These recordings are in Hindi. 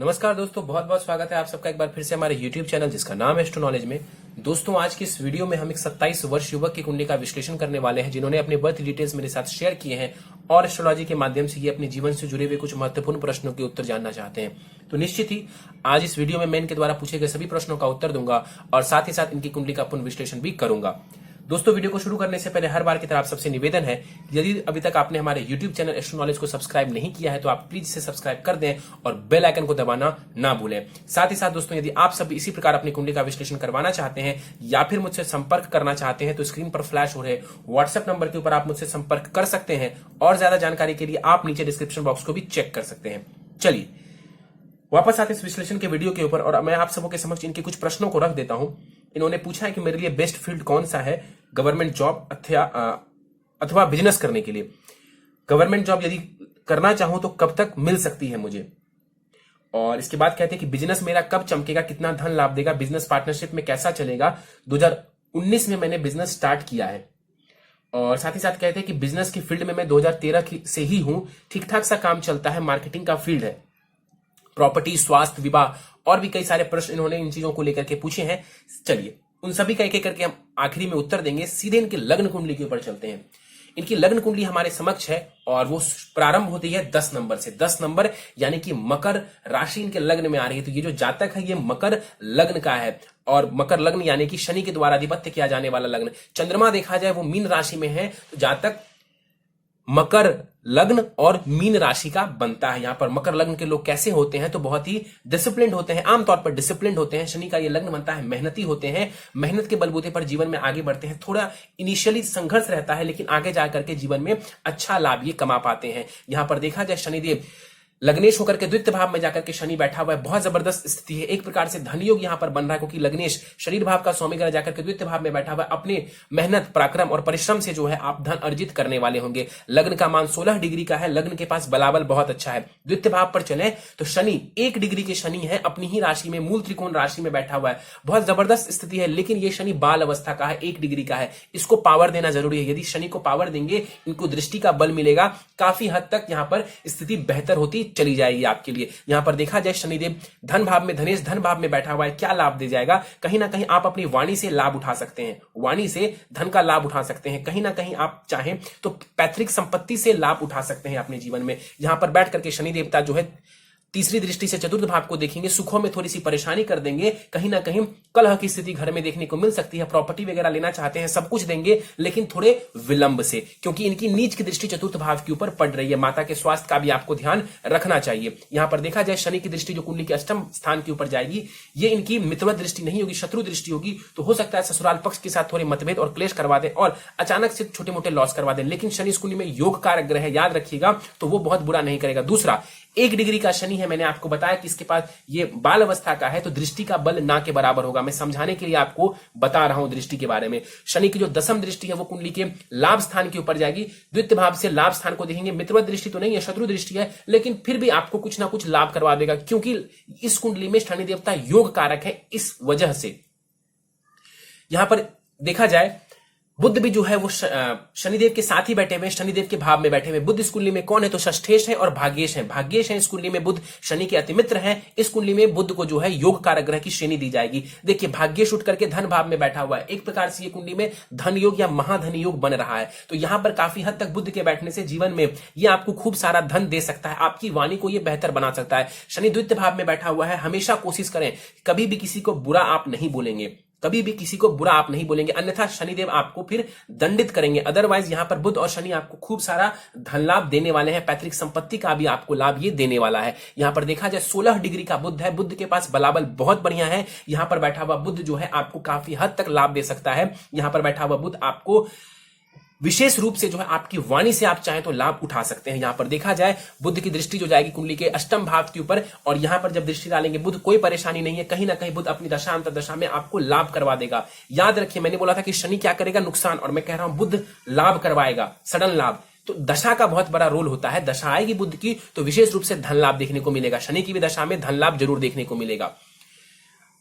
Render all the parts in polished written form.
नमस्कार दोस्तों, बहुत बहुत स्वागत है आप सबका एक बार फिर से हमारे YouTube चैनल जिसका नाम है एस्ट्रो नॉलेज में। दोस्तों, आज की इस वीडियो में हम एक 27 वर्ष युवक की कुंडली का विश्लेषण करने वाले हैं, जिन्होंने अपने बर्थ डिटेल्स मेरे साथ शेयर किए हैं और एस्ट्रोलॉजी के माध्यम से ये अपने जीवन से जुड़े हुए कुछ महत्वपूर्ण प्रश्नों के उत्तर जानना चाहते हैं। तो निश्चित ही आज इस वीडियो में मैं इनके द्वारा पूछे गए सभी प्रश्नों का उत्तर दूंगा और साथ ही साथ इनकी कुंडली का पूर्ण विश्लेषण भी करूंगा। दोस्तों, वीडियो को शुरू करने से पहले हर बार की तरह आप सबसे निवेदन है, यदि अभी तक आपने हमारे YouTube चैनल एस्ट्रो नॉलेज को सब्सक्राइब नहीं किया है तो आप प्लीज इसे सब्सक्राइब कर दें और बेल आइकन को दबाना ना भूलें। साथ ही साथ दोस्तों, यदि आप सब इसी प्रकार अपनी कुंडली का विश्लेषण करवाना चाहते हैं या फिर मुझसे संपर्क करना चाहते हैं तो स्क्रीन पर फ्लैश हो रहे व्हाट्सएप नंबर के ऊपर आप मुझसे संपर्क कर सकते हैं और ज्यादा जानकारी के लिए आप नीचे डिस्क्रिप्शन बॉक्स को भी चेक कर सकते हैं। चलिए वापस आते इस विश्लेषण के वीडियो के ऊपर और मैं आप सबों के समक्ष इनके कुछ प्रश्नों को रख देता हूं। इन्होंने पूछा है कि मेरे लिए बेस्ट फील्ड कौन सा है गवर्नमेंट जॉब अथवा बिजनेस करने के लिए। गवर्नमेंट जॉब यदि करना चाहूं तो कब तक मिल सकती है मुझे। और इसके बाद कहते हैं कि बिजनेस मेरा कब चमकेगा, कितना धन लाभ देगा, बिजनेस पार्टनरशिप में कैसा चलेगा। 2019 में मैंने बिजनेस स्टार्ट किया है। और साथ ही साथ कहते हैं कि बिजनेस की फील्ड में मैं 2013 से ही हूं, ठीक ठाक सा काम चलता है, मार्केटिंग का फील्ड है। प्रॉपर्टी, स्वास्थ्य, विवाह और भी कई सारे प्रश्न इन्होंने इन चीजों को लेकर के पूछे हैं। चलिए उन सभी का एक एक करके हम आखिरी में उत्तर देंगे। सीधे इनकी लग्न कुंडली के ऊपर चलते हैं। इनकी लग्न कुंडली हमारे समक्ष है और वो प्रारंभ होती है 10 नंबर से। 10 नंबर यानी कि मकर राशि इनके लग्न में आ रही है। तो ये जो जातक है ये मकर लग्न का है और मकर लग्न यानी कि शनि के द्वारा आधिपत्य किया जाने वाला लग्न। चंद्रमा देखा जाए वो मीन राशि में है, तो जातक मकर लग्न और मीन राशि का बनता है। यहां पर मकर लग्न के लोग कैसे होते हैं तो बहुत ही डिसिप्लिन्ड होते हैं, आमतौर पर डिसिप्लिन्ड होते हैं। शनि का ये लग्न बनता है, मेहनती होते हैं, मेहनत के बलबूते पर जीवन में आगे बढ़ते हैं। थोड़ा इनिशियली संघर्ष रहता है लेकिन आगे जाकर के जीवन में अच्छा लाभ ये कमा पाते हैं। यहां पर देखा जाए शनिदेव लग्नेश होकर के द्वितीय भाव में जाकर के शनि बैठा हुआ है, बहुत जबरदस्त स्थिति है। एक प्रकार से धनयोग यहां पर बन रहा है क्योंकि लग्नेश शरीर भाव का स्वामी ग्रह जाकर के द्वितीय भाव में बैठा हुआ है। अपने मेहनत, पराक्रम और परिश्रम से जो है आप धन अर्जित करने वाले होंगे। लग्न का मान 16 डिग्री का है, लग्न के पास बलाबल बहुत अच्छा है। द्वितीय भाव पर चले तो शनि 1 डिग्री के शनि है, अपनी ही राशि में मूल त्रिकोण राशि में बैठा हुआ है, बहुत जबरदस्त स्थिति है। लेकिन ये शनि बाल अवस्था का है, 1 डिग्री का है, इसको पावर देना जरूरी है। यदि शनि को पावर देंगे, इनको दृष्टि का बल मिलेगा, काफी हद तक यहां पर स्थिति बेहतर होती चली जाएगी आपके लिए। यहां पर देखा जाए शनिदेव धन भाव में, धनेश धन भाव में बैठा हुआ है। क्या लाभ दे जाएगा? कहीं ना कहीं आप अपनी वाणी से लाभ उठा सकते हैं, वाणी से धन का लाभ उठा सकते हैं। कहीं ना कहीं आप चाहें तो पैतृक संपत्ति से लाभ उठा सकते हैं अपने जीवन में। यहां पर बैठ करके शनि देवता जो है तीसरी दृष्टि से चतुर्थ भाव को देखेंगे, सुखों में थोड़ी सी परेशानी कर देंगे। कहीं ना कहीं कलह की स्थिति घर में देखने को मिल सकती है। प्रॉपर्टी वगैरह लेना चाहते हैं, सब कुछ देंगे लेकिन थोड़े विलंब से, क्योंकि इनकी नीच की दृष्टि चतुर्थ भाव के ऊपर पड़ रही है। माता के स्वास्थ्य का भी आपको ध्यान रखना चाहिए। यहां पर देखा जाए शनि की दृष्टि जो कुंडली के अष्टम स्थान के ऊपर जाएगी, ये इनकी मित्रवत दृष्टि नहीं होगी, शत्रु दृष्टि होगी। तो हो सकता है ससुराल पक्ष के साथ थोड़े मतभेद और क्लेश करवा दें और अचानक से छोटे मोटे लॉस करवा दें। लेकिन शनि इस कुंडली में योग कारक ग्रह है, याद रखिएगा, तो वो बहुत बुरा नहीं करेगा। दूसरा, 1 डिग्री का शनि है। मैंने आपको बताया कि इसके पास ये बाल अवस्था का है तो दृष्टि का बल ना के बराबर होगा। मैं समझाने के लिए आपको बता रहा हूं दृष्टि के बारे में। शनि की जो दसम दृष्टि है वो कुंडली के लाभ स्थान के ऊपर जाएगी। द्वितीय भाव से लाभ स्थान को देखेंगे। मित्रवत दृष्टि तो नहीं है, शत्रु दृष्टि है, लेकिन फिर भी आपको कुछ ना कुछ लाभ करवा देगा क्योंकि इस कुंडली में शनि देवता योग कारक है। इस वजह से यहां पर देखा जाए बुद्ध भी जो है वो शनिदेव के साथ ही बैठे हुए, शनिदेव के भाव में बैठे हुए। बुद्ध इस कुंडली में कौन है तो षष्ठेश है और भाग्येश है। भाग्येश है इस कुंडली में, बुद्ध शनि के अति मित्र हैं। इस कुंडली में बुद्ध को जो है योग कारक ग्रह की श्रेणी दी जाएगी। देखिए भाग्येश उठ करके धन भाव में बैठा हुआ है। एक प्रकार से ये कुंडली में धन योग या महाधन योग बन रहा है। तो यहां पर काफी हद तक बुद्ध के बैठने से जीवन में ये आपको खूब सारा धन दे सकता है, आपकी वाणी को ये बेहतर बना सकता है। शनि द्वितीय भाव में बैठा हुआ है। हमेशा कोशिश करें कभी भी किसी को बुरा आप नहीं बोलेंगे, कभी भी किसी को बुरा आप नहीं बोलेंगे, अन्यथा शनिदेव आपको फिर दंडित करेंगे। अदरवाइज यहां पर बुध और शनि आपको खूब सारा धन लाभ देने वाले हैं। पैतृक संपत्ति का भी आपको लाभ ये देने वाला है। यहां पर देखा जाए 16 डिग्री का बुध है। बुध के पास बलाबल बहुत बढ़िया है। यहां पर बैठा हुआ बुध जो है आपको काफी हद तक लाभ दे सकता है। यहां पर बैठा हुआ बुध आपको विशेष रूप से जो है आपकी वाणी से आप चाहें तो लाभ उठा सकते हैं। यहां पर देखा जाए बुध की दृष्टि जो जाएगी कुंडली के अष्टम भाव के ऊपर और यहां पर जब दृष्टि डालेंगे बुध, कोई परेशानी नहीं है। कहीं ना कहीं बुध अपनी दशा अंतर दशा में आपको लाभ करवा देगा। याद रखिए मैंने बोला था कि शनि क्या करेगा, नुकसान, और मैं कह रहा हूं बुध लाभ करवाएगा, सडन लाभ। तो दशा का बहुत बड़ा रोल होता है। दशा आएगी बुध की तो विशेष रूप से धन लाभ देखने को मिलेगा। शनि की भी दशा में धन लाभ जरूर देखने को मिलेगा।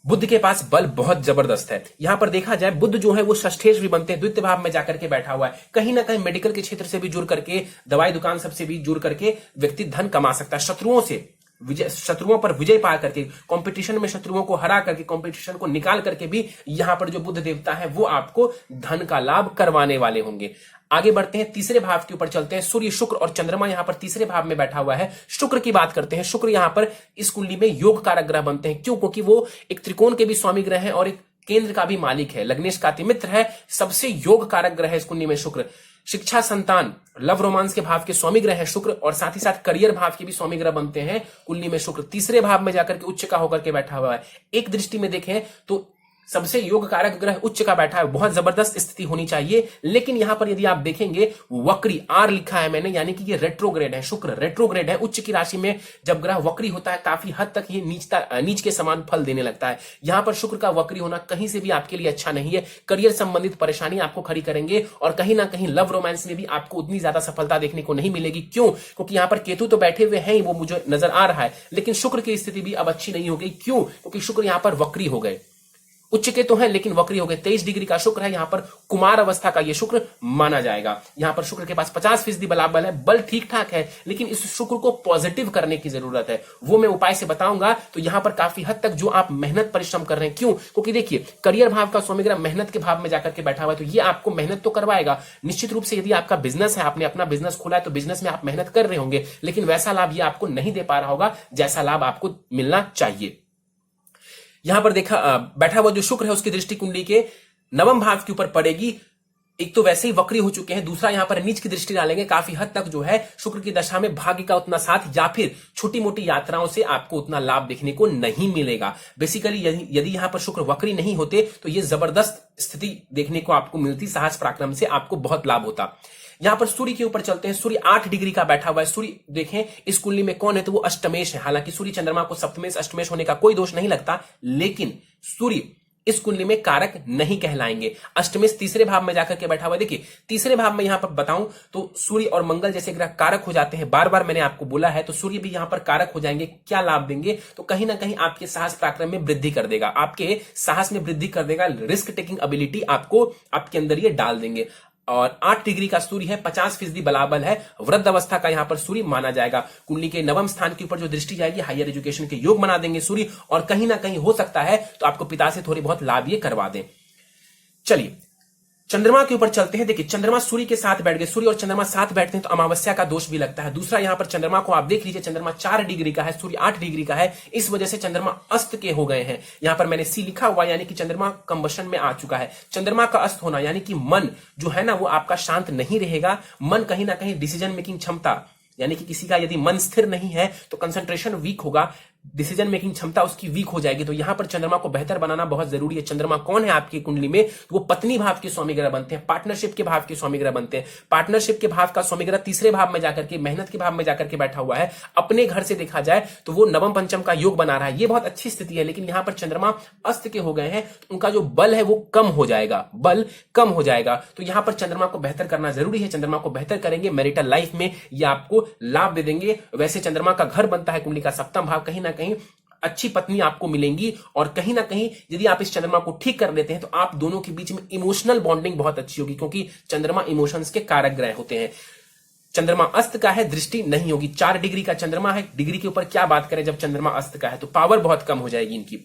बुध के पास बल बहुत जबरदस्त है। यहां पर देखा जाए बुध जो है वो षष्ठेश भी बनते हैं, द्वितीय भाव में जाकर के बैठा हुआ है। कहीं ना कहीं मेडिकल के क्षेत्र से भी जुड़ करके, दवाई दुकान सबसे भी जुड़ करके व्यक्ति धन कमा सकता है। शत्रुओं से विजय, शत्रुओं पर विजय पा करके, कंपटीशन में शत्रुओं को हरा करके, कंपटीशन को निकाल करके भी यहां पर जो बुध देवता है वो आपको धन का लाभ करवाने वाले होंगे। आगे बढ़ते हैं, तीसरे भाव के ऊपर चलते हैं। सूर्य, शुक्र और चंद्रमा यहां पर तीसरे भाव में बैठा हुआ है। शुक्र की बात करते हैं। शुक्र यहां पर इस कुंडली में योग कारक ग्रह बनते हैं। क्यों? क्योंकि वो एक त्रिकोण के भी स्वामी ग्रह है और एक केंद्र का भी मालिक है, लग्नेश का अति मित्र है, सबसे योग कारक ग्रह है इस कुंडली में शुक्र। शिक्षा, संतान, लव रोमांस के भाव के स्वामी ग्रह है शुक्र और साथ ही साथ करियर भाव के भी स्वामी ग्रह बनते हैं कुंडली में शुक्र। तीसरे भाव में जाकर के उच्च का होकर के बैठा हुआ है। एक दृष्टि में देखें तो सबसे योग कारक ग्रह उच्च का बैठा है, बहुत जबरदस्त स्थिति होनी चाहिए। लेकिन यहां पर यदि आप देखेंगे वक्री, आर लिखा है मैंने, यानी कि ये रेट्रोग्रेड है, शुक्र रेट्रोग्रेड है। उच्च की राशि में जब ग्रह वक्री होता है काफी हद तक ये नीच के समान फल देने लगता है। यहां पर शुक्र का वक्री होना कहीं से भी आपके लिए अच्छा नहीं है। करियर संबंधित परेशानी आपको खड़ी करेंगे और कहीं ना कहीं लव रोमांस में भी आपको उतनी ज्यादा सफलता देखने को नहीं मिलेगी। क्यों? क्योंकि यहां पर केतु तो बैठे हुए हैं, वो मुझे नजर आ रहा है, लेकिन शुक्र की स्थिति भी अब अच्छी नहीं हो गई। क्यों? क्योंकि शुक्र यहां पर वक्री हो गए, उच्च के तो है लेकिन वक्री हो गए। 23 डिग्री का शुक्र है, यहां पर कुमार अवस्था का यह शुक्र माना जाएगा। यहां पर शुक्र के पास 50% बलाबल है, बल ठीक ठाक है, लेकिन इस शुक्र को पॉजिटिव करने की जरूरत है। वो मैं उपाय से बताऊंगा। तो यहां पर काफी हद तक जो आप मेहनत परिश्रम कर रहे हैं, क्यों? क्योंकि देखिए करियर भाव का स्वामी ग्रह मेहनत के भाव में जाकर के बैठा हुआ है, तो ये आपको मेहनत तो करवाएगा निश्चित रूप से। यदि आपका बिजनेस है, आपने अपना बिजनेस खोला है, तो बिजनेस में आप मेहनत कर रहे होंगे, लेकिन वैसा लाभ ये आपको नहीं दे पा रहा होगा जैसा लाभ आपको मिलना चाहिए। यहां पर देखा बैठा हुआ जो शुक्र है उसकी दृष्टि कुंडली के नवम भाव के ऊपर पड़ेगी। एक तो वैसे ही वक्री हो चुके हैं, दूसरा यहां पर नीच की दृष्टि डालेंगे। काफी हद तक जो है शुक्र की दशा में भाग्य का उतना साथ या फिर छोटी मोटी यात्राओं से आपको उतना लाभ देखने को नहीं मिलेगा। बेसिकली यदि यहां पर शुक्र वक्री नहीं होते तो ये जबरदस्त स्थिति देखने को आपको मिलती, साहस पराक्रम से आपको बहुत लाभ होता। यहां पर सूर्य के ऊपर चलते हैं। सूर्य 8 डिग्री का बैठा हुआ है। सूर्य देखें इस कुंडली में कौन है, तो वो अष्टमेश है। हालांकि सूर्य चंद्रमा को सप्तमेश अष्टमेश होने का कोई दोष नहीं लगता, लेकिन सूर्य इस कुंडली में कारक नहीं कहलाएंगे। अष्टमेश तीसरे भाव में जाकर के बैठा हुआ है। देखिए तीसरे भाव में यहां पर बताऊं तो सूर्य और मंगल जैसे ग्रह कारक हो जाते हैं, बार बार मैंने आपको बोला है, तो सूर्य भी यहां पर कारक हो जाएंगे। क्या लाभ देंगे? तो कहीं ना कहीं आपके साहस पराक्रम में वृद्धि कर देगा, आपके साहस में वृद्धि कर देगा, रिस्क टेकिंग एबिलिटी आपको आपके अंदर ये डाल देंगे। और 8 डिग्री का सूर्य है, 50% बलाबल है, वृद्ध अवस्था का यहां पर सूर्य माना जाएगा। कुंडली के नवम स्थान के ऊपर जो दृष्टि जाएगी हायर एजुकेशन के योग बना देंगे सूर्य, और कहीं ना कहीं हो सकता है तो आपको पिता से थोड़ी बहुत लाभ ये करवा दें। चलिए चंद्रमा के ऊपर चलते हैं। देखिए चंद्रमा सूर्य के साथ बैठ गए, सूर्य और चंद्रमा साथ बैठते हैं तो अमावस्या का दोष भी लगता है। दूसरा यहां पर चंद्रमा को आप देख लीजिए, चंद्रमा 4 डिग्री का है, सूर्य 8 डिग्री का है, इस वजह से चंद्रमा अस्त के हो गए हैं। यहां पर मैंने सी लिखा हुआ, यानी कि चंद्रमा कंबशन में आ चुका है। चंद्रमा का अस्त होना यानी कि मन जो है ना वो आपका शांत नहीं रहेगा। मन कहीं ना कहीं डिसीजन मेकिंग क्षमता, यानी कि किसी का यदि मन स्थिर नहीं है तो कंसंट्रेशन वीक होगा, डिसीजन मेकिंग क्षमता उसकी वीक हो जाएगी। तो यहां पर चंद्रमा को बेहतर बनाना बहुत जरूरी है। चंद्रमा कौन है आपकी कुंडली में? तो वो पत्नी भाव के स्वामी ग्रह बनते हैं, पार्टनरशिप के भाव के स्वामी ग्रह बनते हैं। पार्टनरशिप के भाव का स्वामी ग्रह तीसरे भाव में जाकर के, मेहनत के भाव में जाकर के बैठा हुआ है। अपने घर से देखा जाए तो वो नवम पंचम का योग बना रहा है, ये बहुत अच्छी स्थिति है। लेकिन यहां पर चंद्रमा अस्त के हो गए हैं, उनका जो बल है वो कम हो जाएगा, बल कम हो जाएगा। तो यहां पर चंद्रमा को बेहतर करना जरूरी है। चंद्रमा को बेहतर करेंगे, मैरिटल लाइफ में ये आपको लाभ दे देंगे। वैसे चंद्रमा का घर बनता है कुंडली का सप्तम भाव, कहीं ना कहीं अच्छी पत्नी आपको मिलेंगी, और कहीं ना कहीं यदि आप इस चंद्रमा को ठीक कर लेते हैं तो आप दोनों के बीच में इमोशनल बॉन्डिंग बहुत अच्छी होगी, क्योंकि चंद्रमा इमोशंस के कारक ग्रह होते हैं। चंद्रमा अस्त का है, दृष्टि नहीं होगी। 4 डिग्री का चंद्रमा है, डिग्री के ऊपर क्या बात करें जब चंद्रमा अस्त का है, तो पावर बहुत कम हो जाएगी इनकी।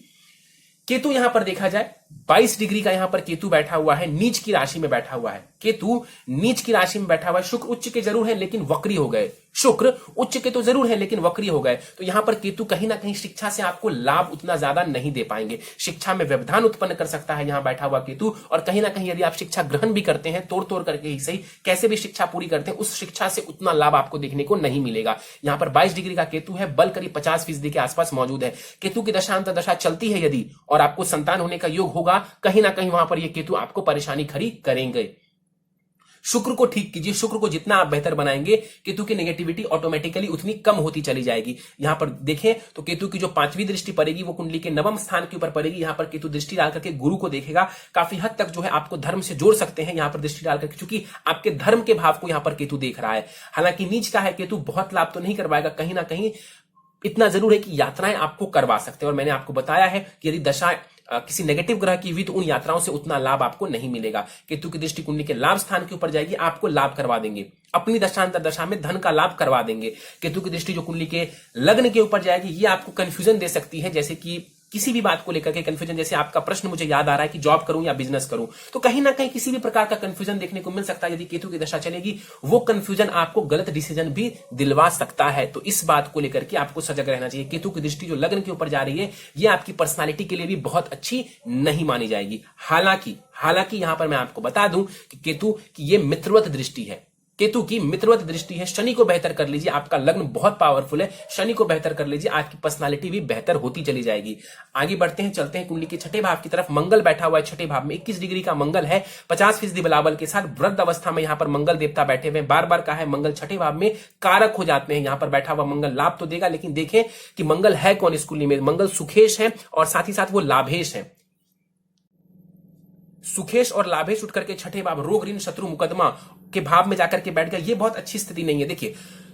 केतु यहां पर देखा जाए 22 डिग्री का यहां पर केतु बैठा हुआ है, नीच की राशि में बैठा हुआ है। केतु नीच की राशि में बैठा हुआ है। शुक्र उच्च के जरूर है लेकिन वक्री हो गए, शुक्र उच्च के तो जरूर है लेकिन वक्री हो गए। तो यहां पर केतु कहीं ना कहीं शिक्षा से आपको लाभ उतना ज्यादा नहीं दे पाएंगे, शिक्षा में व्यवधान उत्पन्न कर सकता है यहां बैठा हुआ केतु। और कहीं ना कहीं यदि आप शिक्षा ग्रहण भी करते हैं, तोड़ तोड़ करके ही सही, कैसे भी शिक्षा पूरी करते हैं, उस शिक्षा से उतना लाभ आपको देखने को नहीं मिलेगा। यहां पर 22 डिग्री का केतु है, बल करीब 50% के आसपास मौजूद है। केतु की दशांत दशा चलती है यदि, और आपको संतान होने का योग होगा, कहीं ना कहीं वहां पर ये केतु आपको परेशानी खड़ी करेंगे। शुक्र को ठीक कीजिए, शुक्र को जितना आप बेहतर बनाएंगे, केतु की नेगेटिविटी ऑटोमेटिकली उतनी कम होती चली जाएगी। यहां पर देखें तो केतु की जो 5वीं दृष्टि पड़ेगी वो कुंडली के नवम स्थान के ऊपर पड़ेगी। यहां पर केतु दृष्टि डाल करके गुरु को देखेगा, काफी हद तक जो है आपको धर्म से जोड़ सकते हैं यहां पर दृष्टि डाल करके, क्योंकि आपके धर्म के भाव को यहां पर केतु देख रहा है। हालांकि नीच का है केतु, बहुत लाभ तो नहीं करवाएगा, कहीं ना कहीं इतना जरूर है कि यात्राएं आपको करवा सकते हैं। और मैंने आपको बताया है कि यदि दशा किसी नेगेटिव ग्रह की हुई तो उन यात्राओं से उतना लाभ आपको नहीं मिलेगा। केतु की दृष्टि कुंडली के लाभ स्थान के ऊपर जाएगी, आपको लाभ करवा देंगे। अपनी दशांतर दशा में धन का लाभ करवा देंगे। केतु की दृष्टि जो कुंडली के लग्न के ऊपर जाएगी, ये आपको कंफ्यूजन दे सकती है, जैसे कि किसी भी बात को लेकर के कंफ्यूजन, जैसे आपका प्रश्न मुझे याद आ रहा है कि जॉब करूं या बिजनेस करूं, तो कहीं ना कहीं किसी भी प्रकार का कंफ्यूजन देखने को मिल सकता है। यदि केतु की दशा चलेगी, वो कंफ्यूजन आपको गलत डिसीजन भी दिलवा सकता है। तो इस बात को लेकर के आपको सजग रहना चाहिए। केतु की दृष्टि जो लग्न के ऊपर जा रही है, ये आपकी पर्सनालिटी के लिए भी बहुत अच्छी नहीं मानी जाएगी। हालांकि यहां पर मैं आपको बता दूं कि केतु की ये मित्रवत दृष्टि है, केतु की मित्रवत दृष्टि है। शनि को बेहतर कर लीजिए, आपका लग्न बहुत पावरफुल है, शनि को बेहतर कर लीजिए, आपकी पर्सनालिटी भी बेहतर होती चली जाएगी। आगे बढ़ते हैं, चलते हैं कुंडली के छठे भाव की तरफ। मंगल बैठा हुआ है छठे भाव में, 21 डिग्री का मंगल है, 50% बलाबल के साथ वृद्ध अवस्था में यहां पर मंगल देवता बैठे हुए। बार बार कहा है मंगल छठे भाव में कारक हो जाते हैं। यहां पर बैठा हुआ मंगल लाभ तो देगा, लेकिन देखें कि मंगल है कौन इस कुंडली में। मंगल सुखेश है और साथ ही साथ वो लाभेश है। सुखेश और लाभेश उठ करके छठे भाव रोग ऋण शत्रु मुकदमा के भाव में जाकर के बैठ गया, ये बहुत अच्छी स्थिति नहीं है। देखिए,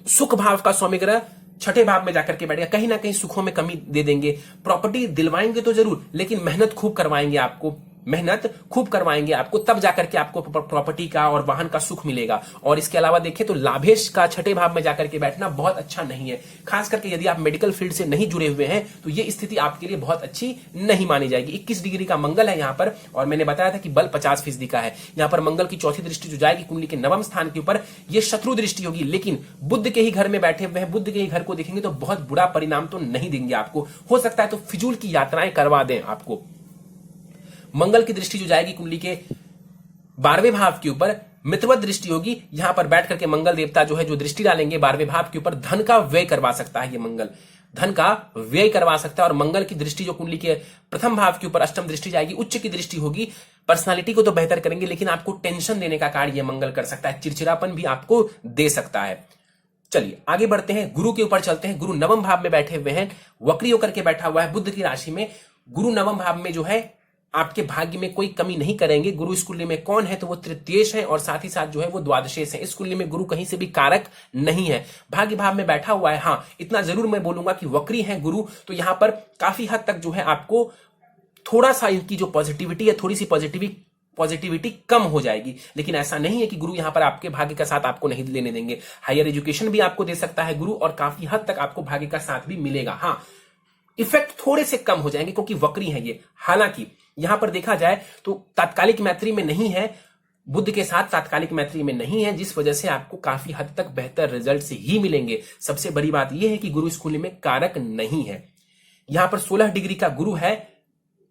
सुख भाव का स्वामी ग्रह छठे भाव में जाकर के बैठ गया, कहीं ना कहीं सुखों में कमी दे देंगे। प्रॉपर्टी दिलवाएंगे तो जरूर, लेकिन मेहनत खूब करवाएंगे आपको, तब जाकर के आपको प्रॉपर्टी का और वाहन का सुख मिलेगा। और इसके अलावा देखें तो लाभेश का छठे भाव में जाकर के बैठना बहुत अच्छा नहीं है। खास करके यदि आप मेडिकल फील्ड से नहीं जुड़े हुए हैं, तो ये स्थिति आपके लिए बहुत अच्छी नहीं मानी जाएगी। 21 डिग्री का मंगल है यहां पर, और मैंने बताया था कि बल 50% का है। यहां पर मंगल की चौथी दृष्टि जो जाएगी कुंडली के नवम स्थान के ऊपर, ये शत्रु दृष्टि होगी, लेकिन बुध के ही घर में बैठे हुए हैं, बुध के ही घर को देखेंगे तो बहुत बुरा परिणाम तो नहीं देंगे आपको। हो सकता है तो फिजूल की यात्राएं करवा दें आपको। मंगल की दृष्टि जो जाएगी कुंडली के 12वें भाव के ऊपर, मित्रवत दृष्टि होगी। यहां पर बैठ करके मंगल देवता जो है, जो दृष्टि डालेंगे 12वें भाव के ऊपर, धन का व्यय करवा सकता है। ये मंगल धन का व्यय करवा सकता है। और मंगल की दृष्टि जो कुंडली के प्रथम भाव के ऊपर अष्टम दृष्टि जाएगी, उच्च की दृष्टि होगी। पर्सनालिटी को तो बेहतर करेंगे, लेकिन आपको टेंशन देने का कार्य ये मंगल कर सकता है, चिड़चिड़ापन भी आपको दे सकता है। चलिए आगे बढ़ते हैं, गुरु के ऊपर चलते हैं। गुरु नवम भाव में बैठे हुए हैं, वक्री होकर के बैठा हुआ है बुध की राशि में। गुरु नवम भाव में जो है आपके भाग्य में कोई कमी नहीं करेंगे। गुरु इस कुंडली में कौन है, तो वो तृतीयेश है, और साथ ही साथ जो है वो द्वादशेश है। इस कुंडली में गुरु कहीं से भी कारक नहीं है, भाग्य भाव में बैठा हुआ है। हाँ, इतना जरूर मैं बोलूंगा कि वक्री है गुरु, तो यहां पर काफी हद तक जो है आपको थोड़ा सा इनकी जो पॉजिटिविटी है, थोड़ी सी पॉजिटिविटी कम हो जाएगी। लेकिन ऐसा नहीं है कि गुरु यहां पर आपके भाग्य का साथ आपको नहीं लेने देंगे। हायर एजुकेशन भी आपको दे सकता है गुरु, और काफी हद तक आपको भाग्य का साथ भी मिलेगा। हाँ, इफेक्ट थोड़े से कम हो जाएंगे क्योंकि वक्री है ये। हालांकि यहां पर देखा जाए तो तात्कालिक मैत्री में नहीं है, बुध के साथ तात्कालिक मैत्री में नहीं है, जिस वजह से आपको काफी हद तक बेहतर रिजल्ट ही मिलेंगे। सबसे बड़ी बात यह है कि गुरु इस कुंडली में कारक नहीं है। यहां पर 16 डिग्री का गुरु है,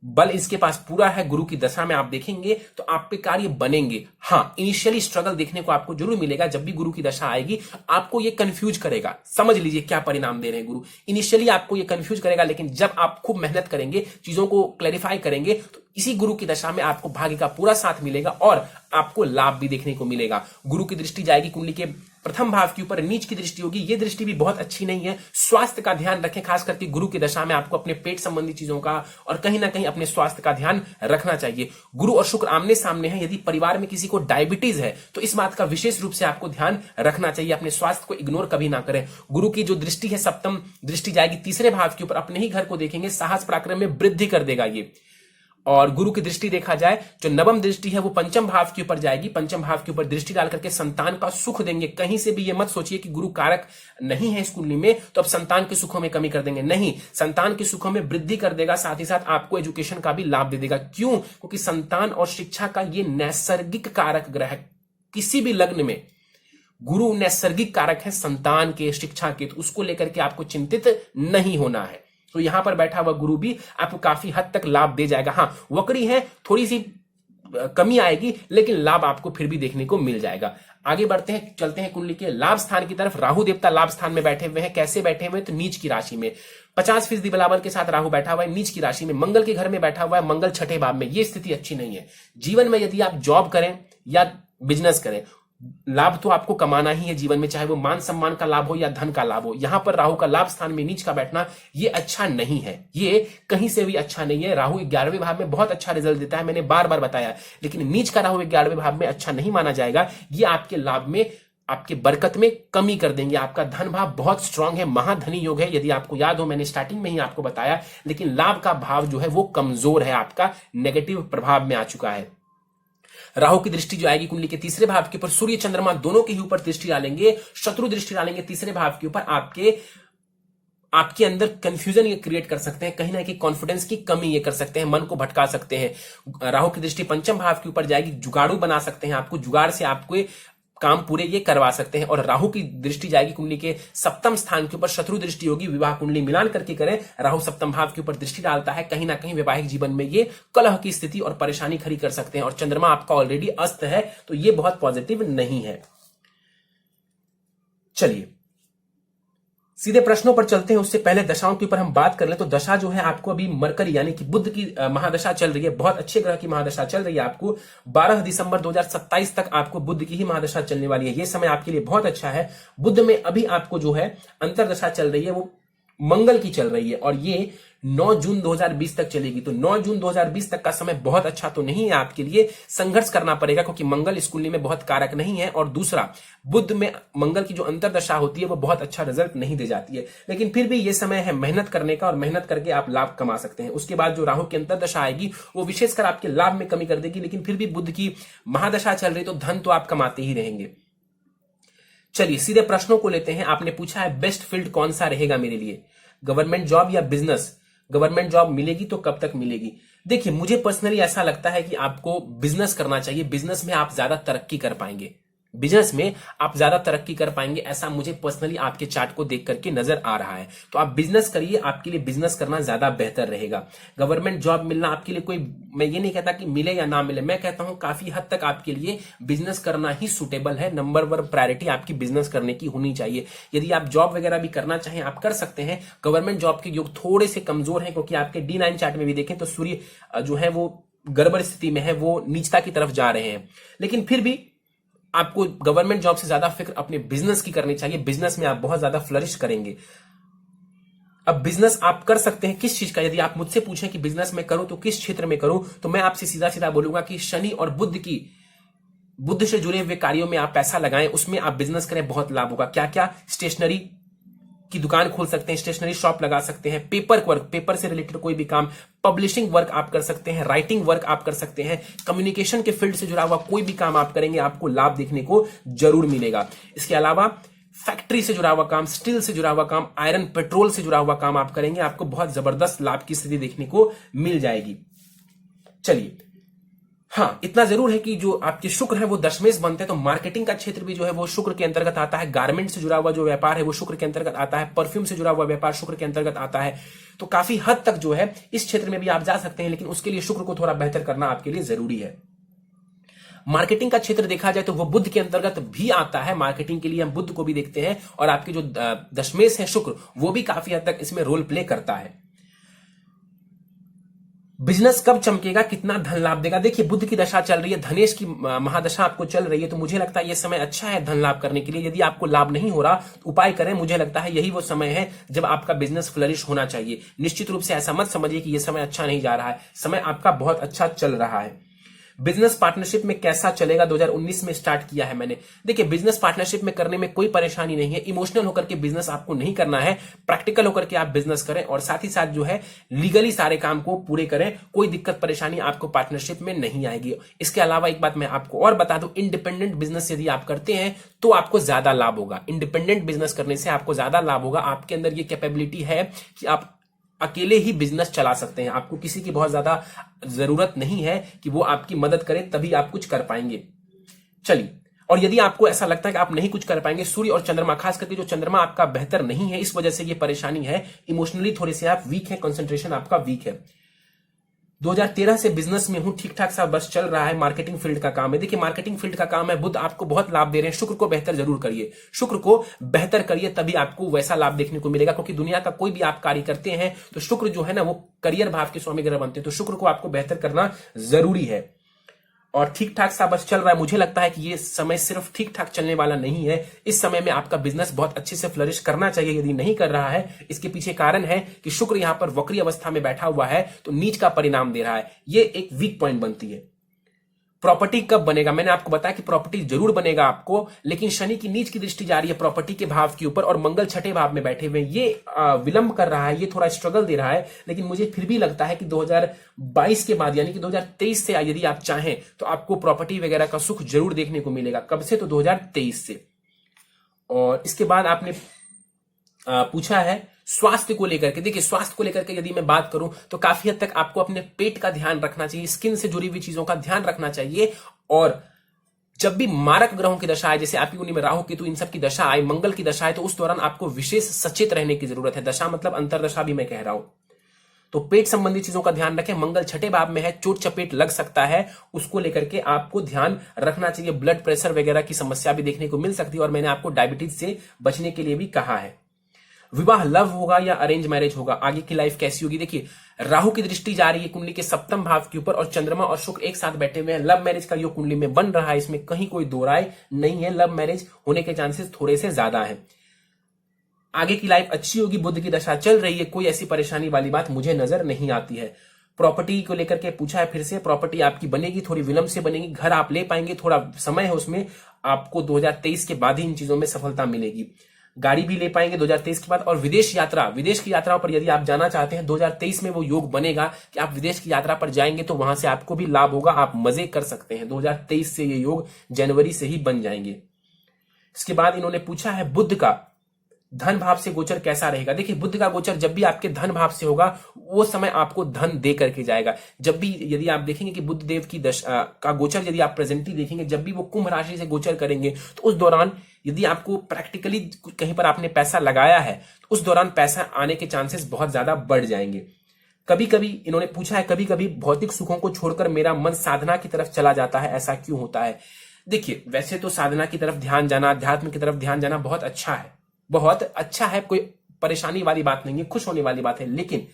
बल इसके पास पूरा है। गुरु की दशा में आप देखेंगे तो आप पे कार्य बनेंगे। हाँ, इनिशियली स्ट्रगल देखने को आपको जरूर मिलेगा। जब भी गुरु की दशा आएगी, आपको ये कंफ्यूज करेगा। समझ लीजिए क्या परिणाम दे रहे हैं गुरु। इनिशियली आपको ये कंफ्यूज करेगा, लेकिन जब आप खूब मेहनत करेंगे, चीजों को क्लैरिफाई करेंगे, तो इसी गुरु की दशा में आपको भाग्य का पूरा साथ मिलेगा और आपको लाभ भी देखने को मिलेगा। गुरु की दृष्टि जाएगी कुंडली के प्रथम भाव के ऊपर, नीच की दृष्टि होगी। ये दृष्टि भी बहुत अच्छी नहीं है। स्वास्थ्य का ध्यान रखें, खास करके गुरु की दशा में आपको अपने पेट संबंधी चीजों का और कहीं ना कहीं अपने स्वास्थ्य का ध्यान रखना चाहिए। गुरु और शुक्र आमने सामने हैं। यदि परिवार में किसी को डायबिटीज है तो इस बात का विशेष रूप से आपको ध्यान रखना चाहिए। अपने स्वास्थ्य को इग्नोर कभी ना करें। गुरु की जो दृष्टि है, सप्तम दृष्टि जाएगी तीसरे भाव के ऊपर, अपने ही घर को देखेंगे, साहस पराक्रम में वृद्धि कर देगा ये। और गुरु की दृष्टि देखा जाए, जो नवम दृष्टि है वो पंचम भाव के ऊपर जाएगी। पंचम भाव के ऊपर दृष्टि डाल करके संतान का सुख देंगे। कहीं से भी ये मत सोचिए कि गुरु कारक नहीं है इस कुंडली में तो अब संतान के सुखों में कमी कर देंगे। नहीं, संतान के सुखों में वृद्धि कर देगा, साथ ही साथ आपको एजुकेशन का भी लाभ दे देगा। क्यों? क्योंकि संतान और शिक्षा का ये नैसर्गिक कारक ग्रह है। किसी भी लग्न में गुरु नैसर्गिक कारक है संतान के, शिक्षा के, तो उसको लेकर के आपको चिंतित नहीं होना है। तो यहां पर बैठा हुआ गुरु भी आपको काफी हद तक लाभ दे जाएगा। हाँ, वक्री है, थोड़ी सी कमी आएगी, लेकिन लाभ आपको फिर भी देखने को मिल जाएगा। आगे बढ़ते हैं, चलते हैं कुंडली के लाभ स्थान की तरफ। राहु देवता लाभ स्थान में बैठे हुए हैं। कैसे बैठे हुए हैं? तो नीच की राशि में 50% बलाबल के साथ राहु बैठा हुआ है नीच की राशि में। मंगल के घर में बैठा हुआ है, मंगल छठे भाव में। यह स्थिति अच्छी नहीं है। जीवन में यदि आप जॉब करें या बिजनेस करें, लाभ तो आपको कमाना ही है जीवन में, चाहे वो मान सम्मान का लाभ हो या धन का लाभ हो। यहां पर राहु का लाभ स्थान में नीच का बैठना ये अच्छा नहीं है, ये कहीं से भी अच्छा नहीं है। राहु 11वें भाव में बहुत अच्छा रिजल्ट देता है, मैंने बार बार बताया, लेकिन नीच का राहु 11वें भाव में अच्छा नहीं माना जाएगा। ये आपके लाभ में, आपके बरकत में कमी कर देंगे। आपका धन भाव बहुत स्ट्रांग है, महाधनी योग है, यदि आपको याद हो मैंने स्टार्टिंग में ही आपको बताया, लेकिन लाभ का भाव जो है वो कमजोर है, आपका नेगेटिव प्रभाव में आ चुका है। राहु की दृष्टि जो आएगी कुंडली के तीसरे भाव के ऊपर, सूर्य चंद्रमा दोनों के ही ऊपर दृष्टि डालेंगे, शत्रु दृष्टि डालेंगे तीसरे भाव के ऊपर, आपके अंदर कंफ्यूजन ये क्रिएट कर सकते हैं, कहीं ना कहीं कॉन्फिडेंस की कमी ये कर सकते हैं, मन को भटका सकते हैं। राहु की दृष्टि पंचम भाव के ऊपर जाएगी, जुगाड़ू बना सकते हैं आपको, जुगाड़ से आपको काम पूरे ये करवा सकते हैं। और राहु की दृष्टि जाएगी कुंडली के सप्तम स्थान के ऊपर, शत्रु दृष्टि होगी, विवाह कुंडली मिलान करके करें, राहु सप्तम भाव के ऊपर दृष्टि डालता है, कहीं ना कहीं वैवाहिक जीवन में ये कलह की स्थिति और परेशानी खड़ी कर सकते हैं। और चंद्रमा आपका ऑलरेडी अस्त है, तो ये बहुत पॉजिटिव नहीं है। चलिए सीधे प्रश्नों पर चलते हैं। उससे पहले दशाओं के ऊपर हम बात कर लें तो दशा जो है आपको अभी मरकरी यानी कि बुध की महादशा चल रही है, बहुत अच्छे ग्रह की महादशा चल रही है। आपको 12 दिसंबर 2027 तक आपको बुध की ही महादशा चलने वाली है। यह समय आपके लिए बहुत अच्छा है। बुध में अभी आपको जो है अंतरदशा चल रही है वो मंगल की चल रही है और ये 9 जून 2020 तक चलेगी। तो 9 जून 2020 तक का समय बहुत अच्छा तो नहीं है आपके लिए, संघर्ष करना पड़ेगा क्योंकि मंगल इस कुंडली में बहुत कारक नहीं है। और दूसरा, बुध में मंगल की जो अंतरदशा होती है वो बहुत अच्छा रिजल्ट नहीं दे जाती है, लेकिन फिर भी ये समय है मेहनत करने का और मेहनत करके आप लाभ कमा सकते हैं। उसके बाद जो राहु की अंतरदशा आएगी वो विशेषकर आपके लाभ में कमी कर देगी, लेकिन फिर भी बुध की महादशा चल रही तो धन तो आप कमाते ही रहेंगे। चलिए सीधे प्रश्नों को लेते हैं। आपने पूछा है बेस्ट फील्ड कौन सा रहेगा मेरे लिए, गवर्नमेंट जॉब या बिजनेस। गवर्नमेंट जॉब मिलेगी तो कब तक मिलेगी? देखिए मुझे पर्सनली ऐसा लगता है कि आपको बिजनेस करना चाहिए। बिजनेस में आप ज्यादा तरक्की कर पाएंगे, बिजनेस में आप ज्यादा तरक्की कर पाएंगे, ऐसा मुझे पर्सनली आपके चार्ट को देख करके नजर आ रहा है। तो आप बिजनेस करिए, आपके लिए बिजनेस करना ज्यादा बेहतर रहेगा। गवर्नमेंट जॉब मिलना आपके लिए कोई, मैं ये नहीं कहता कि मिले या ना मिले, मैं कहता हूं काफी हद तक आपके लिए बिजनेस करना ही सुटेबल है। नंबर 1 प्रायोरिटी आपकी बिजनेस करने की होनी चाहिए। यदि आप जॉब वगैरह भी करना चाहें आप कर सकते हैं। गवर्नमेंट जॉब के योग थोड़े से कमजोर हैं क्योंकि आपके D9 चार्ट में भी देखें तो सूर्य जो है वो गड़बड़ स्थिति में है, वो नीचता की तरफ जा रहे हैं। लेकिन फिर भी आपको गवर्नमेंट जॉब से ज्यादा फिक्र अपने बिजनेस की करनी चाहिए। बिजनेस में आप बहुत ज्यादा फ्लरिश करेंगे। अब बिजनेस आप कर सकते हैं किस चीज का, यदि आप मुझसे पूछें कि बिजनेस में करूं तो किस क्षेत्र में करूं, तो मैं आपसे सीधा सीधा बोलूंगा कि शनि और बुध से जुड़े हुए कार्यों में आप पैसा लगाएं, उसमें आप बिजनेस करें, बहुत लाभ होगा। क्या क्या? स्टेशनरी की दुकान खोल सकते हैं, स्टेशनरी शॉप लगा सकते हैं, पेपर वर्क, पेपर से रिलेटेड कोई भी काम, पब्लिशिंग वर्क आप कर सकते हैं, राइटिंग वर्क आप कर सकते हैं, कम्युनिकेशन के फील्ड से जुड़ा हुआ कोई भी काम आप करेंगे आपको लाभ देखने को जरूर मिलेगा। इसके अलावा फैक्ट्री से जुड़ा हुआ काम, स्टील से जुड़ा हुआ काम, आयरन पेट्रोल से जुड़ा हुआ काम आप करेंगे, आपको बहुत जबरदस्त लाभ की स्थिति देखने को मिल जाएगी। चलिए हाँ, इतना जरूर है कि जो आपके शुक्र है वो दशमेश बनते हैं, तो मार्केटिंग का क्षेत्र भी जो है वो शुक्र के अंतर्गत आता है। गारमेंट से जुड़ा हुआ जो व्यापार है वो शुक्र के अंतर्गत आता है। परफ्यूम से जुड़ा हुआ व्यापार शुक्र के अंतर्गत आता है। तो काफी हद तक जो है इस क्षेत्र में भी आप जा सकते हैं, लेकिन उसके लिए शुक्र को थोड़ा बेहतर करना आपके लिए जरूरी है। मार्केटिंग का क्षेत्र देखा जाए तो वो बुध के अंतर्गत भी आता है। मार्केटिंग के लिए हम बुध को भी देखते हैं और आपके जो दशमेश है शुक्र, वो भी काफी हद तक इसमें रोल प्ले करता है। बिजनेस कब चमकेगा, कितना धन लाभ देगा? देखिए बुध की दशा चल रही है, धनेश की महादशा आपको चल रही है, तो मुझे लगता है यह समय अच्छा है धन लाभ करने के लिए। यदि आपको लाभ नहीं हो रहा तो उपाय करें। मुझे लगता है यही वो समय है जब आपका बिजनेस फ्लरिश होना चाहिए। निश्चित रूप से ऐसा मत समझिए कि यह समय अच्छा नहीं जा रहा है, समय आपका बहुत अच्छा चल रहा है। बिजनेस पार्टनरशिप में कैसा चलेगा? 2019 में स्टार्ट किया है मैंने। देखिए बिजनेस पार्टनरशिप में करने में कोई परेशानी नहीं है। इमोशनल होकर के बिजनेस आपको नहीं करना है, प्रैक्टिकल होकर के आप बिजनेस करें और साथ ही साथ जो है लीगली सारे काम को पूरे करें। कोई दिक्कत परेशानी आपको पार्टनरशिप में नहीं आएगी। इसके अलावा एक बात मैं आपको और बता दूं, इंडिपेंडेंट बिजनेस यदि आप करते हैं तो आपको ज्यादा लाभ होगा। इंडिपेंडेंट बिजनेस करने से आपको ज्यादा लाभ होगा। आपके अंदर ये कैपेबिलिटी है कि आप अकेले ही बिजनेस चला सकते हैं। आपको किसी की बहुत ज्यादा जरूरत नहीं है कि वो आपकी मदद करे, तभी आप कुछ कर पाएंगे। चलिए, और यदि आपको ऐसा लगता है कि आप नहीं कुछ कर पाएंगे, सूर्य और चंद्रमा, खास करके जो चंद्रमा आपका बेहतर नहीं है, इस वजह से ये परेशानी है। इमोशनली थोड़े से आप वीक हैं, कंसंट्रेशन आपका वीक है। 2013 से बिजनेस में हूं, ठीक ठाक सा बस चल रहा है। मार्केटिंग फील्ड का काम है। देखिए मार्केटिंग फील्ड का काम है, बुध आपको बहुत लाभ दे रहे हैं। शुक्र को बेहतर जरूर करिए, शुक्र को बेहतर करिए, तभी आपको वैसा लाभ देखने को मिलेगा। क्योंकि दुनिया का कोई भी आप कार्य करते हैं तो शुक्र जो है ना वो करियर भाव के स्वामी ग्रह बनते हैं, तो शुक्र को आपको बेहतर करना जरूरी है। और ठीक ठाक सा बस चल रहा है। मुझे लगता है कि ये समय सिर्फ ठीक ठाक चलने वाला नहीं है। इस समय में आपका बिजनेस बहुत अच्छे से फ्लरिश करना चाहिए। यदि नहीं कर रहा है, इसके पीछे कारण है कि शुक्र यहां पर वक्री अवस्था में बैठा हुआ है, तो नीच का परिणाम दे रहा है। ये एक वीक पॉइंट बनती है। प्रॉपर्टी कब बनेगा? मैंने आपको बताया कि प्रॉपर्टी जरूर बनेगा आपको, लेकिन शनि की नीच की दृष्टि जा रही है प्रॉपर्टी के भाव के ऊपर और मंगल छठे भाव में बैठे हुए, ये विलंब कर रहा है, ये थोड़ा स्ट्रगल दे रहा है। लेकिन मुझे फिर भी लगता है कि 2022 के बाद यानी कि 2023 से यदि आप चाहें तो आपको प्रॉपर्टी वगैरह का सुख जरूर देखने को मिलेगा। कब से? तो 2023 से। और इसके बाद आपने पूछा है स्वास्थ्य को लेकर के। देखिए, स्वास्थ्य को लेकर के यदि मैं बात करूं तो काफी हद तक आपको अपने पेट का ध्यान रखना चाहिए, स्किन से जुड़ी हुई चीजों का ध्यान रखना चाहिए। और जब भी मारक ग्रहों की दशा आए, जैसे आपकी कुंडली में राहु केतु इन सब की दशा आए, मंगल की दशा आए, तो उस दौरान आपको विशेष सचेत रहने की जरूरत है। दशा मतलब अंतरदशा भी मैं कह रहा हूं। तो पेट संबंधी चीजों का ध्यान रखें। मंगल छठे भाव में है, चोट चपेट लग सकता है, उसको लेकर के आपको ध्यान रखना चाहिए। ब्लड प्रेशर वगैरह की समस्या भी देखने को मिल सकती है। और मैंने आपको डायबिटीज से बचने के लिए भी कहा है। विवाह लव होगा या अरेंज मैरिज होगा, आगे की लाइफ कैसी होगी? देखिए, राहु की दृष्टि जा रही है कुंडली के सप्तम भाव के ऊपर और चंद्रमा और शुक्र एक साथ बैठे हुए हैं। लव मैरिज का योग कुंडली में बन रहा है, इसमें कहीं कोई दो राय नहीं है। लव मैरिज होने के चांसेस थोड़े से ज्यादा है। आगे की लाइफ अच्छी होगी, बुध की दशा चल रही है, कोई ऐसी परेशानी वाली बात मुझे नजर नहीं आती है। प्रॉपर्टी को लेकर के पूछा है फिर से, प्रॉपर्टी आपकी बनेगी, थोड़ी विलंब से बनेगी। घर आप ले पाएंगे, थोड़ा समय है उसमें, आपको 2023 के बाद ही इन चीजों में सफलता मिलेगी। गाड़ी भी ले पाएंगे 2023 के बाद। और विदेश यात्रा, विदेश की यात्राओं पर यदि आप जाना चाहते हैं 2023 में वो योग बनेगा कि आप विदेश की यात्रा पर जाएंगे तो वहां से आपको भी लाभ होगा, आप मजे कर सकते हैं। 2023 से ये योग जनवरी से ही बन जाएंगे। इसके बाद इन्होंने पूछा है बुध का धन भाव से गोचर कैसा रहेगा। देखिए, बुध का गोचर जब भी आपके धन भाव से होगा वो समय आपको धन दे करके जाएगा। जब भी यदि आप देखेंगे कि बुध देव की दशा का गोचर यदि आप प्रेजेंटली देखेंगे, जब भी वो कुंभ राशि से गोचर करेंगे तो उस दौरान यदि आपको प्रैक्टिकली कहीं पर आपने पैसा लगाया है तो उस दौरान पैसा आने के चांसेस बहुत ज्यादा बढ़ जाएंगे। कभी कभी इन्होंने पूछा है, कभी कभी भौतिक सुखों को छोड़कर मेरा मन साधना की तरफ चला जाता है, ऐसा क्यों होता है? देखिए, वैसे तो साधना की तरफ ध्यान जाना, अध्यात्म की तरफ ध्यान जाना बहुत अच्छा है, बहुत अच्छा है, कोई परेशानी वाली बात नहीं है, खुश होने वाली बात है। लेकिन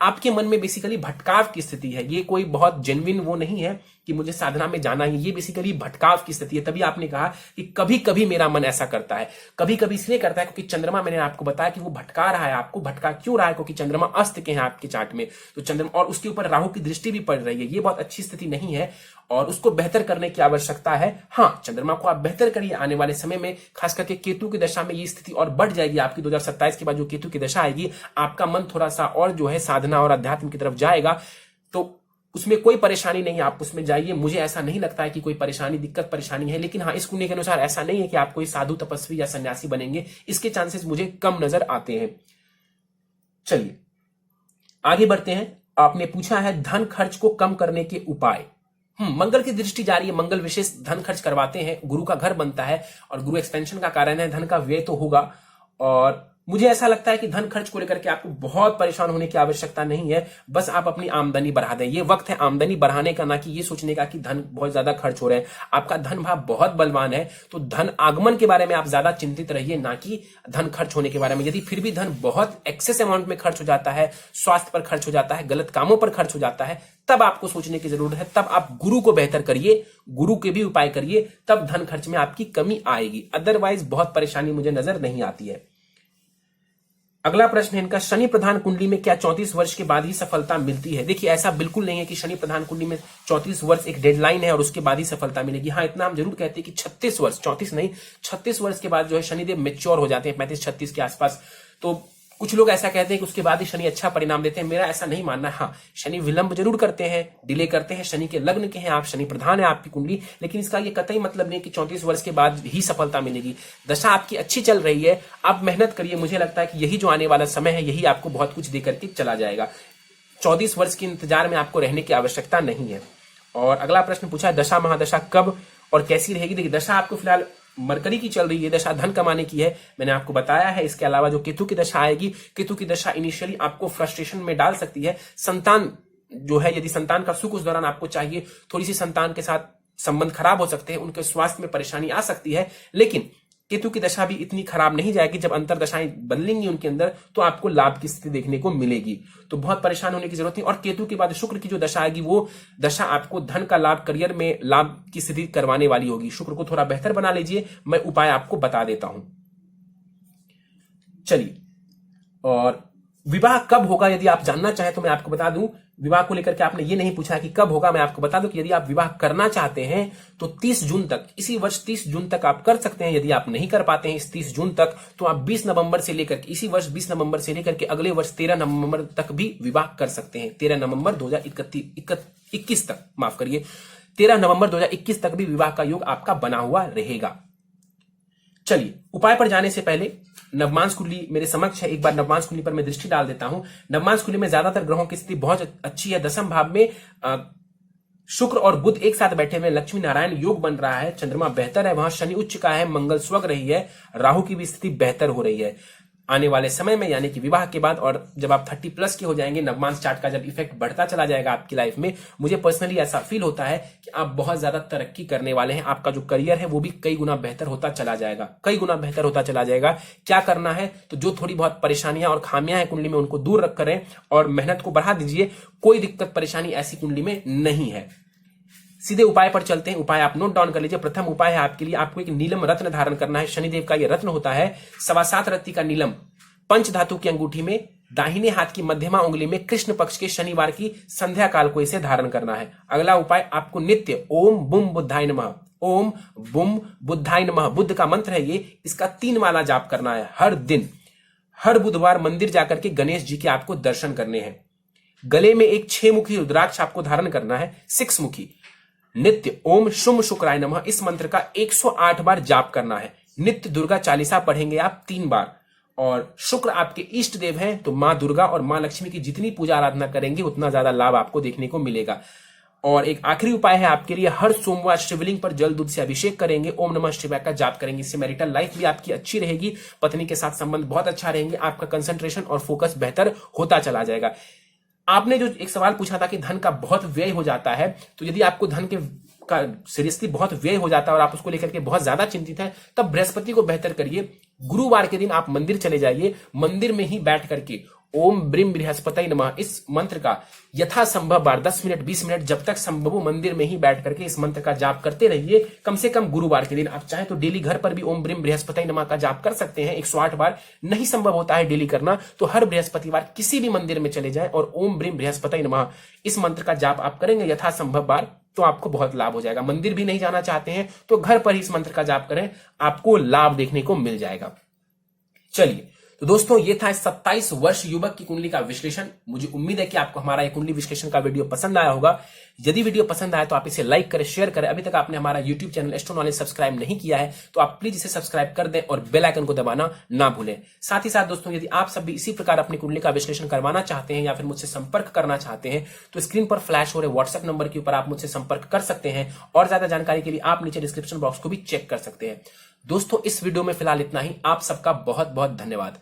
आपके मन में बेसिकली भटकाव की स्थिति है। ये कोई बहुत जेन्युइन वो नहीं है कि मुझे साधना में जाना है, ये बेसिकली भटकाव की स्थिति है। तभी आपने कहा कि कभी कभी मेरा मन ऐसा करता है। कभी कभी इसलिए करता है क्योंकि चंद्रमा, मैंने आपको बताया कि वो भटका रहा है। आपको भटका क्यों रहा है? क्योंकि चंद्रमा अस्त के हैं आपके चार्ट में, तो चंद्रमा और उसके ऊपर राहु की दृष्टि भी पड़ रही है। ये बहुत अच्छी स्थिति नहीं है और उसको बेहतर करने की आवश्यकता है। हाँ, चंद्रमा को आप बेहतर करिए। आने वाले समय में खास करके केतु की दशा में ये स्थिति और बढ़ जाएगी आपकी। 2027 के बाद जो केतु की दशा आएगी, आपका मन थोड़ा सा और जो है साधना और अध्यात्म की तरफ जाएगा, तो उसमें कोई परेशानी नहीं है, आप उसमें जाइए। मुझे ऐसा नहीं लगता है कि कोई परेशानी, दिक्कत परेशानी है। लेकिन हाँ, इस कुंडली के अनुसार ऐसा नहीं है कि आप कोई साधु तपस्वी या सन्यासी बनेंगे, इसके चांसेस मुझे कम नजर आते हैं। चलिए आगे बढ़ते हैं। आपने पूछा है धन खर्च को कम करने के उपाय। मंगल की दृष्टि जा रही है, मंगल विशेष धन खर्च करवाते हैं, गुरु का घर बनता है और गुरु एक्सपेंशन का कारण है, धन का व्यय तो होगा। और मुझे ऐसा लगता है कि धन खर्च को लेकर के आपको बहुत परेशान होने की आवश्यकता नहीं है, बस आप अपनी आमदनी बढ़ा दें। ये वक्त है आमदनी बढ़ाने का, ना कि ये सोचने का कि धन बहुत ज्यादा खर्च हो रहे हैं। आपका धन भाव बहुत बलवान है, तो धन आगमन के बारे में आप ज्यादा चिंतित रहिए, ना कि धन खर्च होने के बारे में। यदि फिर भी धन बहुत एक्सेस अमाउंट में खर्च हो जाता है, स्वास्थ्य पर खर्च हो जाता है, गलत कामों पर खर्च हो जाता है, तब आपको सोचने की जरूरत है। तब आप गुरु को बेहतर करिए, गुरु के भी उपाय करिए, तब धन खर्च में आपकी कमी आएगी। अदरवाइज बहुत परेशानी मुझे नजर नहीं आती है। अगला प्रश्न है इनका, शनि प्रधान कुंडली में क्या 34 वर्ष के बाद ही सफलता मिलती है? देखिए, ऐसा बिल्कुल नहीं है कि शनि प्रधान कुंडली में 34 वर्ष एक डेडलाइन है और उसके बाद ही सफलता मिलेगी। हाँ, इतना हम जरूर कहते हैं कि 36 वर्ष, 34 नहीं, 36 वर्ष के बाद जो है शनिदेव मैच्योर हो जाते हैं, 35-36 के आसपास। तो कुछ लोग ऐसा कहते हैं कि उसके बाद ही शनि अच्छा परिणाम देते हैं। मेरा ऐसा नहीं मानना। हाँ, शनि विलंब जरूर करते हैं, डिले करते हैं। शनि के लग्न के हैं आप, शनि प्रधान है आपकी कुंडली, लेकिन इसका ये कतई मतलब नहीं कि 34 वर्ष के बाद ही सफलता मिलेगी। दशा आपकी अच्छी चल रही है, आप मेहनत करिए। मुझे लगता है कि यही जो आने वाला समय है, यही आपको बहुत कुछ दे करके चला जाएगा। 34 वर्ष के इंतजार में आपको रहने की आवश्यकता नहीं है। और अगला प्रश्न पूछा है, दशा महादशा कब और कैसी रहेगी? देखिए, दशा आपको फिलहाल मरकरी की चल रही है, दशा धन कमाने की है, मैंने आपको बताया है। इसके अलावा जो केतु की दशा आएगी, केतु की दशा इनिशियली आपको फ्रस्ट्रेशन में डाल सकती है। संतान जो है, यदि संतान का सुख उस दौरान आपको चाहिए, थोड़ी सी संतान के साथ संबंध खराब हो सकते हैं, उनके स्वास्थ्य में परेशानी आ सकती है। लेकिन केतु की दशा भी इतनी खराब नहीं जाएगी। जब अंतरदशाएं बदलेंगी उनके अंदर, तो आपको लाभ की स्थिति देखने को मिलेगी। तो बहुत परेशान होने की जरूरत नहीं। और केतु के बाद शुक्र की जो दशा आएगी, वो दशा आपको धन का लाभ, करियर में लाभ की स्थिति करवाने वाली होगी। शुक्र को थोड़ा बेहतर बना लीजिए, मैं उपाय आपको बता देता हूं। चलिए, और विवाह कब होगा यदि आप जानना चाहें तो मैं आपको बता दूं, विवाह को लेकर के आपने ये नहीं पूछा कि कब होगा, मैं आपको बता दूं कि यदि आप विवाह करना चाहते हैं तो 30 जून तक, इसी वर्ष 30 जून तक आप कर सकते हैं। यदि आप नहीं कर पाते हैं इस 30 जून तक तो आप 20 नवंबर से लेकर के, इसी वर्ष 20 नवंबर से लेकर के अगले वर्ष 13 नवंबर तक भी विवाह कर सकते हैं। 13 नवंबर 2021 तक, माफ करिए, 13 नवंबर 2021 तक भी विवाह का योग आपका बना हुआ रहेगा। चलिए उपाय पर जाने से पहले नवमांस कुंडली मेरे समक्ष है, एक बार नवमांस कुंडली पर मैं दृष्टि डाल देता हूं। नवमांस कुंडली में ज्यादातर ग्रहों की स्थिति बहुत अच्छी है। दसम भाव में शुक्र और बुध एक साथ बैठे हुए, लक्ष्मी नारायण योग बन रहा है, चंद्रमा बेहतर है, वहां शनि उच्च का है, मंगल स्वग रही है, राहु की भी स्थिति बेहतर हो रही है। आने वाले समय में यानी कि विवाह के बाद और जब आप 30+ के हो जाएंगे, नवमांस चार्ट का जब इफेक्ट बढ़ता चला जाएगा आपकी लाइफ में, मुझे पर्सनली ऐसा फील होता है कि आप बहुत ज्यादा तरक्की करने वाले हैं। आपका जो करियर है वो भी कई गुना बेहतर होता चला जाएगा, कई गुना बेहतर होता चला जाएगा। क्या करना है, तो जो थोड़ी बहुत परेशानियां और खामियां हैं कुंडली में उनको दूर रख करें और मेहनत को बढ़ा दीजिए। कोई दिक्कत परेशानी ऐसी कुंडली में नहीं है। सीधे उपाय पर चलते हैं। उपाय आप नोट डाउन कर लीजिए। प्रथम उपाय है आपके लिए, आपको एक नीलम रत्न धारण करना है। शनिदेव का यह रत्न होता है 7.25 रत्ती का नीलम, पंच धातु की अंगूठी में, दाहिने हाथ की मध्यमा उंगली में, कृष्ण पक्ष के शनिवार की संध्या काल को इसे धारण करना है। अगला उपाय आपको नित्य ओम बुम बुद्धाय नमः, ओम बुम बुद्धाय नमः, बुद्ध का मंत्र है ये, इसका 3 माला जाप करना है हर दिन। हर बुधवार मंदिर जाकर के गणेश जी के आपको दर्शन करने हैं। गले में एक 6 मुखी रुद्राक्ष आपको धारण करना है, 6 मुखी। नित्य ओम शुम शुक्राय नमः इस मंत्र का 108 बार जाप करना है। नित्य दुर्गा चालीसा पढ़ेंगे आप 3 बार। और शुक्र आपके इष्ट देव हैं तो मां दुर्गा और मां लक्ष्मी की जितनी पूजा आराधना करेंगे उतना ज्यादा लाभ आपको देखने को मिलेगा। और एक आखिरी उपाय है आपके लिए, हर सोमवार शिवलिंग पर जल दूध से अभिषेक करेंगे, ओम नमः शिवाय का जाप करेंगे। इससे मैरिटल लाइफ भी आपकी अच्छी रहेगी, पत्नी के साथ संबंध बहुत अच्छा रहेंगे, आपका कंसंट्रेशन और फोकस बेहतर होता चला जाएगा। आपने जो एक सवाल पूछा था कि धन का बहुत व्यय हो जाता है, तो यदि आपको धन के का सीरियसली बहुत व्यय हो जाता है और आप उसको लेकर के बहुत ज्यादा चिंतित हैं, तब बृहस्पति को बेहतर करिए। गुरुवार के दिन आप मंदिर चले जाइए, मंदिर में ही बैठ करके ओम ब्रीम बृहस्पति नमः इस मंत्र का यथासंभव बार 10 मिनट 20 मिनट जब तक संभव हो मंदिर में ही बैठ करके इस मंत्र का जाप करते रहिए। कम से कम गुरुवार के दिन, आप चाहें तो डेली घर पर भी ओम ब्रीम बृहस्पति नमः का जाप कर सकते हैं 108 बार। नहीं संभव होता है डेली करना तो हर बृहस्पतिवार किसी भी मंदिर में चले जाएं और ओम ब्रीम बृहस्पति नमः इस मंत्र का जाप आप करेंगे यथासंभव बार, तो आपको बहुत लाभ हो जाएगा। मंदिर भी नहीं जाना चाहते हैं तो घर पर ही इस मंत्र का जाप करें, आपको लाभ देखने को मिल जाएगा। चलिए तो दोस्तों ये था 27 वर्ष युवक की कुंडली का विश्लेषण। मुझे उम्मीद है कि आपको हमारा ये कुंडली विश्लेषण का वीडियो पसंद आया होगा। यदि वीडियो पसंद आया तो आप इसे लाइक करें, शेयर करें। अभी तक आपने हमारा YouTube channel astro knowledge subscribe नहीं किया है तो आप प्लीज इसे सब्सक्राइब कर दें और बेल आइकन को दबाना ना भूलें। साथ ही साथ दोस्तों यदि आप सब भी इसी प्रकार अपनी कुंडली का विश्लेषण करवाना चाहते हैं या फिर मुझसे संपर्क करना चाहते हैं तो स्क्रीन पर फ्लैश हो रहे व्हाट्सएप नंबर के ऊपर आप मुझसे संपर्क कर सकते हैं और ज्यादा जानकारी के लिए आप नीचे डिस्क्रिप्शन बॉक्स को भी चेक कर सकते हैं। दोस्तों इस वीडियो में फिलहाल इतना ही। आप सबका बहुत बहुत धन्यवाद।